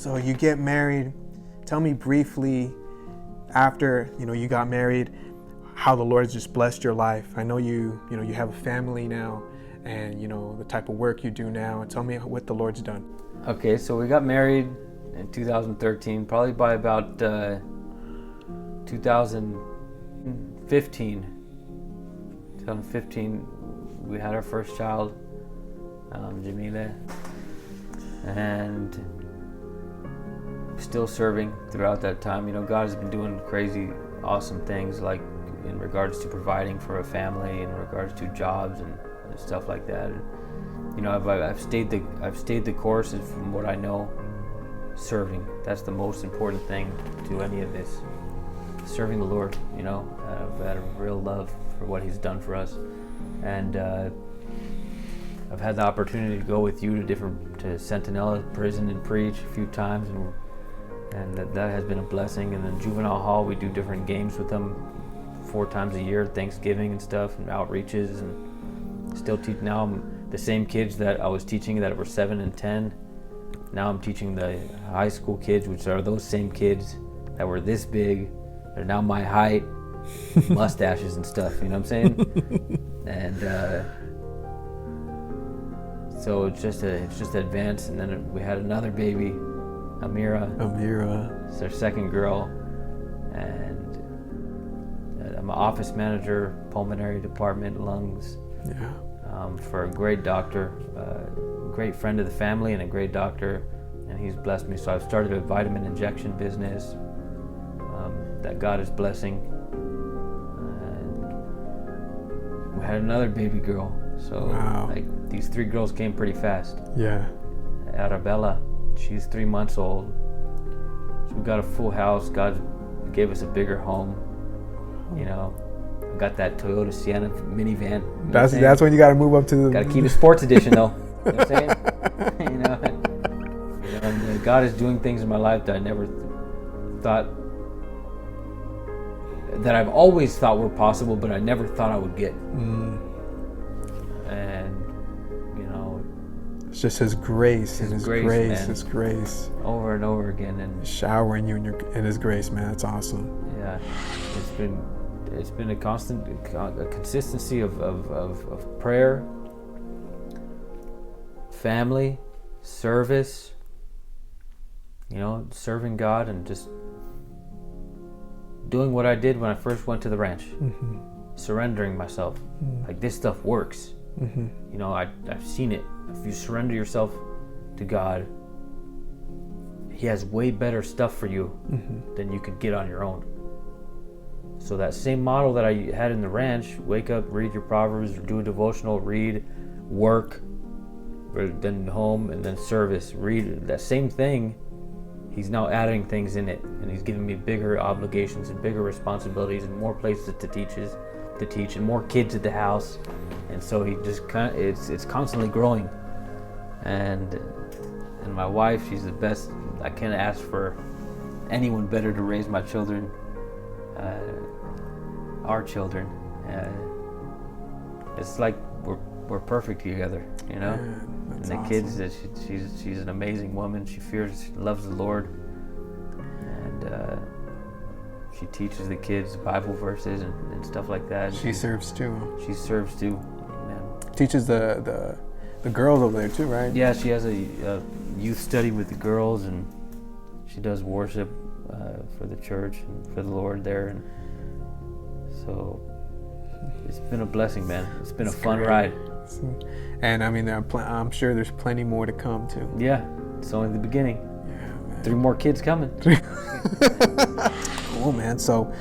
So you get married. Tell me briefly, after you got married, how the Lord has just blessed your life. I know you have a family now, and the type of work you do now. And tell me what the Lord's done. Okay, so we got married in 2013. Probably by about 2015, we had our first child, Jamila, and still serving throughout that time. God has been doing crazy, awesome things, like in regards to providing for a family, in regards to jobs and stuff like that. And, I've stayed the course from what I know. Serving, that's the most important thing to any of this. Serving the Lord, out of real love for what He's done for us. And I've had the opportunity to go with you to Sentinella prison and preach a few times, and that has been a blessing. And then juvenile hall, we do different games with them 4 times a year, Thanksgiving and stuff, and outreaches, and still teach. Now I'm the same kids that I was teaching that were 7 and 10. Now I'm teaching the high school kids, which are those same kids that were this big. They're now my height, mustaches and stuff, you know what I'm saying? And so it's just advanced. And then we had another baby, Amira. It's our second girl. And I'm an office manager, pulmonary department, lungs. Yeah. For a great doctor, great friend of the family and a great doctor, and he's blessed me. So I've started a vitamin injection business that God is blessing. And we had another baby girl. So wow. These 3 girls came pretty fast. Yeah. Arabella, she's 3 months old. So we got a full house. God gave us a bigger home. Got that Toyota Sienna minivan. That's when you got to move up to the. Got to keep a sports edition though. You know what I'm saying? And God is doing things in my life that I never thought, that I've always thought were possible, but I never thought I would get. And it's just His grace, His grace, over and over again, and showering you in His grace, man. That's awesome. Yeah, it's been a consistency of prayer, family, service, serving God, and just doing what I did when I first went to the ranch. Mm-hmm. Surrendering myself. Like, this stuff works. Mm-hmm. I've seen it. If you surrender yourself to God, He has way better stuff for you than you could get on your own. So that same model that I had in the ranch, wake up, read your Proverbs, do a devotional, read, work, then home, and then service, read, that same thing, He's now adding things in it, and He's giving me bigger obligations and bigger responsibilities and more places to teach and more kids at the house. And so He just it's constantly growing. And my wife, she's the best. I can't ask for anyone better to raise my children. Our children, it's like we're perfect together, Yeah, and the awesome. kids, she's an amazing woman. She loves the Lord, and she teaches the kids Bible verses and stuff like that. She serves too. She serves too. Amen. Teaches the girls over there too, right? Yeah, she has a youth study with the girls, and she does worship for the church and for the Lord there, and so it's been a blessing, man. It's been a fun ride. And I mean, I'm sure there's plenty more to come too. Yeah, it's only the beginning. Yeah, man. 3 more kids coming. Cool, man. So,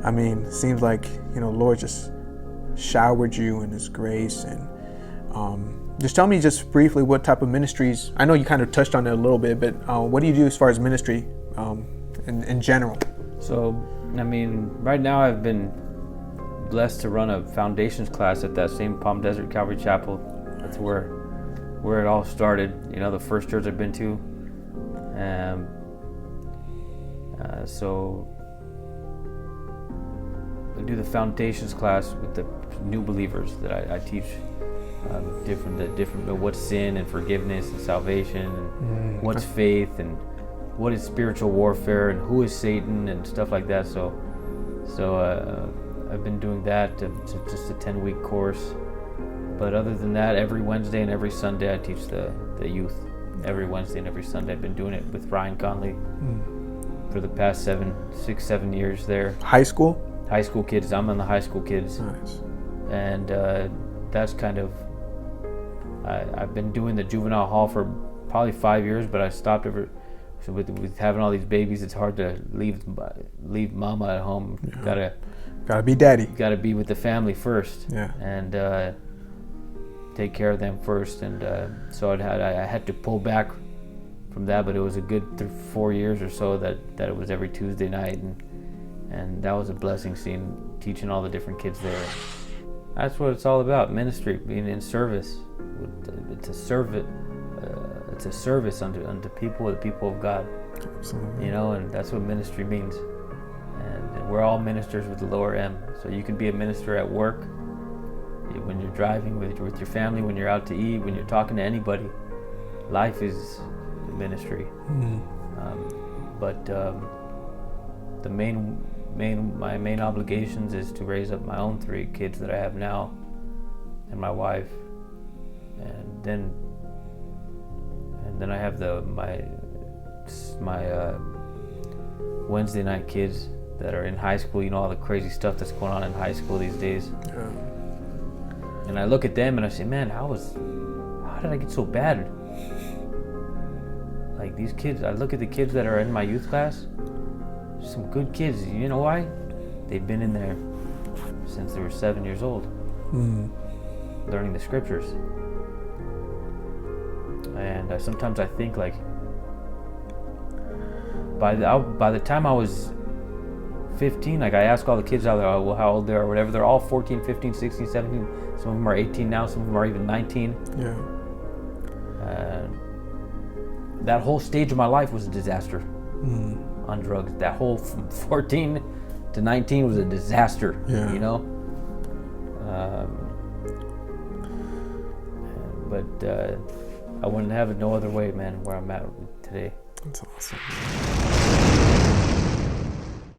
I mean, seems like Lord just showered you in His grace, and just tell me just briefly what type of ministries. I know you kind of touched on it a little bit, but what do you do as far as ministry in general? So, I mean, right now I've been blessed to run a foundations class at that same Palm Desert Calvary Chapel. That's where it all started. The first church I've been to. So I do the foundations class with the new believers that I teach. Different what's sin and forgiveness and salvation, and what's faith and what is spiritual warfare and who is Satan and stuff like that. So I've been doing that. It's just a 10-week course. But other than that, every Wednesday and every Sunday I teach the youth. Every Wednesday and every Sunday. I've been doing it with Ryan Conley for the past 7 years there. High school? High school kids. I'm on the high school kids. Nice. And that's kind of, I've been doing the juvenile hall for probably 5 years, but I stopped so with having all these babies, it's hard to leave mama at home. Yeah. Gotta be daddy. Gotta be with the family first. Yeah. And take care of them first. And so I had to pull back from that, but it was a good 4 years or so that it was every Tuesday night, and that was a blessing, teaching all the different kids there. That's what it's all about, ministry, being in service. It's a service unto people, the people of God. Absolutely. You know, and that's what ministry means. And we're all ministers with the lower M. So you can be a minister at work, when you're driving with your family, when you're out to eat, when you're talking to anybody. Life is ministry. But my main obligations is to raise up my own 3 kids that I have now, and my wife, and then I have my Wednesday night kids that are in high school. You know, all the crazy stuff that's going on in high school these days. Yeah. And I look at them and I say, man, how did I get so bad? Like these kids, I look at the kids that are in my youth class, some good kids. You know why? They've been in there since they were 7 years old, learning the scriptures. And sometimes I think, like, by the time I was 15, like, I ask all the kids out there, how old they are or whatever, they're all 14, 15, 16, 17. Some of them are 18 now, some of them are even 19. Yeah. That whole stage of my life was a disaster on drugs. That whole from 14 to 19 was a disaster. Yeah. You know. But I wouldn't have it no other way, man. Where I'm at today. That's awesome.